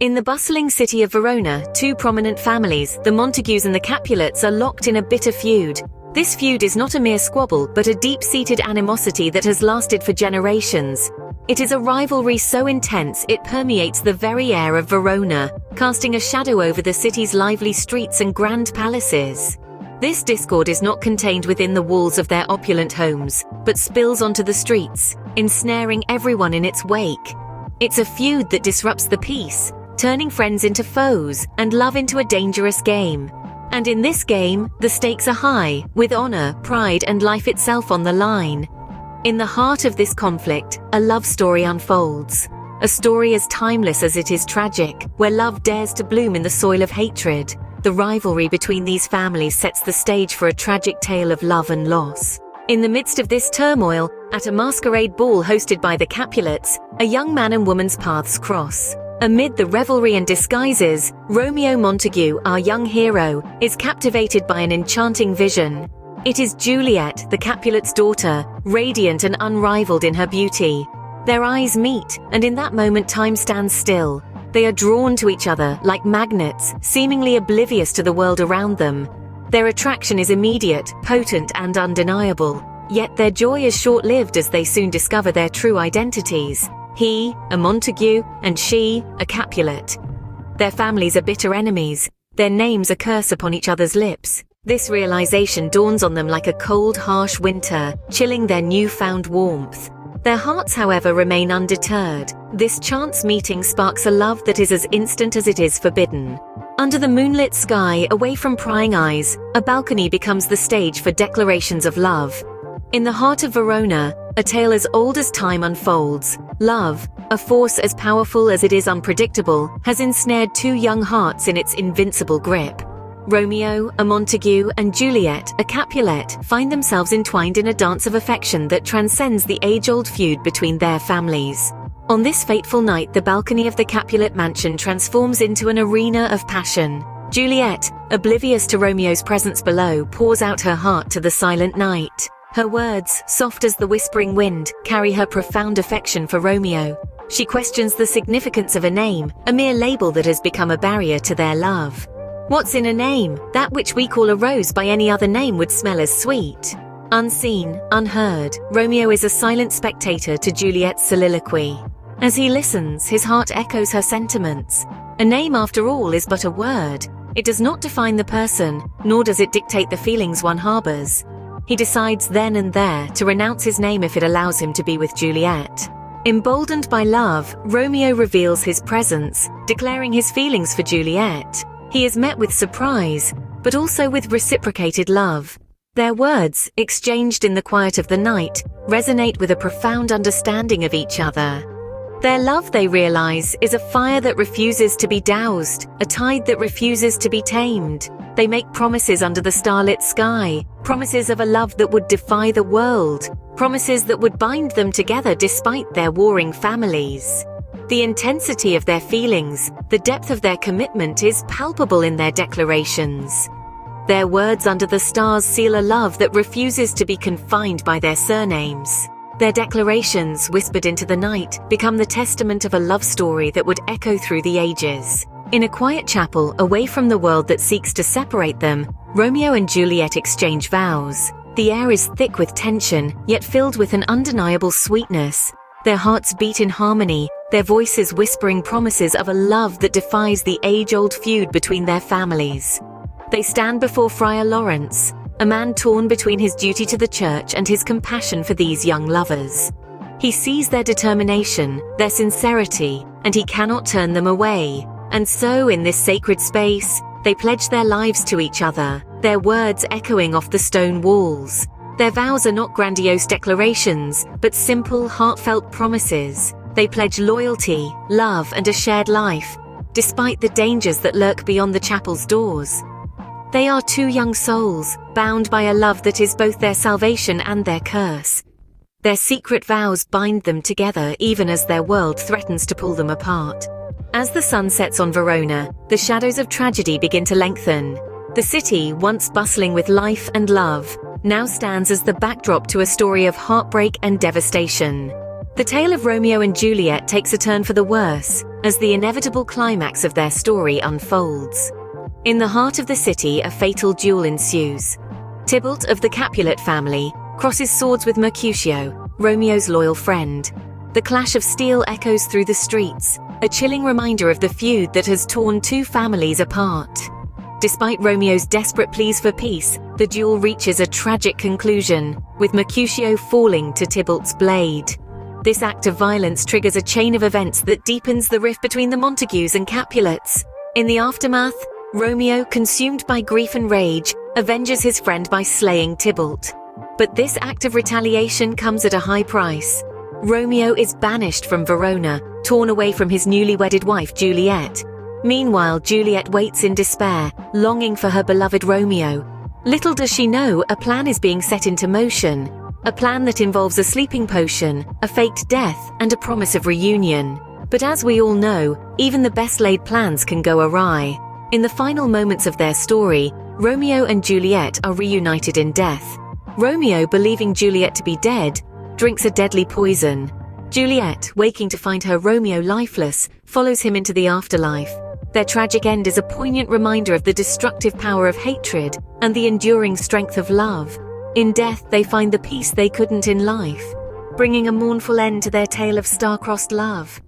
In the bustling city of Verona, two prominent families, the Montagues and the Capulets, are locked in a bitter feud. This feud is not a mere squabble, but a deep-seated animosity that has lasted for generations. It is a rivalry so intense it permeates the very air of Verona, casting a shadow over the city's lively streets and grand palaces. This discord is not contained within the walls of their opulent homes, but spills onto the streets, ensnaring everyone in its wake. It's a feud that disrupts the peace, turning friends into foes and love into a dangerous game. And in this game, the stakes are high, with honor, pride, and life itself on the line. In the heart of this conflict, a love story unfolds. A story as timeless as it is tragic, where love dares to bloom in the soil of hatred. The rivalry between these families sets the stage for a tragic tale of love and loss. In the midst of this turmoil, at a masquerade ball hosted by the Capulets, a young man and woman's paths cross. Amid the revelry and disguises, Romeo Montague, our young hero, is captivated by an enchanting vision. It is Juliet, the Capulet's daughter, radiant and unrivaled in her beauty. Their eyes meet, and in that moment time stands still. They are drawn to each other like magnets, seemingly oblivious to the world around them. Their attraction is immediate, potent, and undeniable. Yet their joy is short-lived as they soon discover their true identities. He, a Montague, and she, a Capulet. Their families are bitter enemies, their names a curse upon each other's lips. This realization dawns on them like a cold, harsh winter, chilling their newfound warmth. Their hearts, however, remain undeterred. This chance meeting sparks a love that is as instant as it is forbidden. Under the moonlit sky, away from prying eyes, a balcony becomes the stage for declarations of love. In the heart of Verona, a tale as old as time unfolds. Love, a force as powerful as it is unpredictable, has ensnared two young hearts in its invincible grip. Romeo, a Montague, and Juliet, a Capulet, find themselves entwined in a dance of affection that transcends the age-old feud between their families. On this fateful night, the balcony of the Capulet mansion transforms into an arena of passion. Juliet, oblivious to Romeo's presence below, pours out her heart to the silent night. Her words, soft as the whispering wind, carry her profound affection for Romeo. She questions the significance of a name, a mere label that has become a barrier to their love. What's in a name? That which we call a rose by any other name would smell as sweet. Unseen, unheard, Romeo is a silent spectator to Juliet's soliloquy. As he listens, his heart echoes her sentiments. A name, after all, is but a word. It does not define the person, nor does it dictate the feelings one harbors. He decides then and there to renounce his name if it allows him to be with Juliet. Emboldened by love, Romeo reveals his presence, declaring his feelings for Juliet. He is met with surprise, but also with reciprocated love. Their words, exchanged in the quiet of the night, resonate with a profound understanding of each other. Their love, they realize, is a fire that refuses to be doused, a tide that refuses to be tamed. They make promises under the starlit sky, promises of a love that would defy the world, promises that would bind them together despite their warring families. The intensity of their feelings, the depth of their commitment is palpable in their declarations. Their words under the stars seal a love that refuses to be confined by their surnames. Their declarations, whispered into the night, become the testament of a love story that would echo through the ages. In a quiet chapel, away from the world that seeks to separate them, Romeo and Juliet exchange vows. The air is thick with tension, yet filled with an undeniable sweetness. Their hearts beat in harmony, their voices whispering promises of a love that defies the age-old feud between their families. They stand before Friar Lawrence, a man torn between his duty to the church and his compassion for these young lovers. He sees their determination, their sincerity, and he cannot turn them away. And so, in this sacred space, they pledge their lives to each other, their words echoing off the stone walls. Their vows are not grandiose declarations, but simple, heartfelt promises. They pledge loyalty, love, and a shared life, despite the dangers that lurk beyond the chapel's doors. They are two young souls, bound by a love that is both their salvation and their curse. Their secret vows bind them together even as their world threatens to pull them apart. As the sun sets on Verona, the shadows of tragedy begin to lengthen. The city, once bustling with life and love, now stands as the backdrop to a story of heartbreak and devastation. The tale of Romeo and Juliet takes a turn for the worse, as the inevitable climax of their story unfolds. In the heart of the city, a fatal duel ensues. Tybalt of the Capulet family crosses swords with Mercutio, Romeo's loyal friend. The clash of steel echoes through the streets, a chilling reminder of the feud that has torn two families apart. Despite Romeo's desperate pleas for peace, the duel reaches a tragic conclusion, with Mercutio falling to Tybalt's blade. This act of violence triggers a chain of events that deepens the rift between the Montagues and Capulets. In the aftermath, Romeo, consumed by grief and rage, avenges his friend by slaying Tybalt. But this act of retaliation comes at a high price. Romeo is banished from Verona, torn away from his newly wedded wife Juliet. Meanwhile, Juliet waits in despair, longing for her beloved Romeo. Little does she know, a plan is being set into motion. A plan that involves a sleeping potion, a faked death, and a promise of reunion. But as we all know, even the best laid plans can go awry. In the final moments of their story, Romeo and Juliet are reunited in death. Romeo, believing Juliet to be dead, drinks a deadly poison. Juliet, waking to find her Romeo lifeless, follows him into the afterlife. Their tragic end is a poignant reminder of the destructive power of hatred and the enduring strength of love. In death, they find the peace they couldn't in life, bringing a mournful end to their tale of star-crossed love.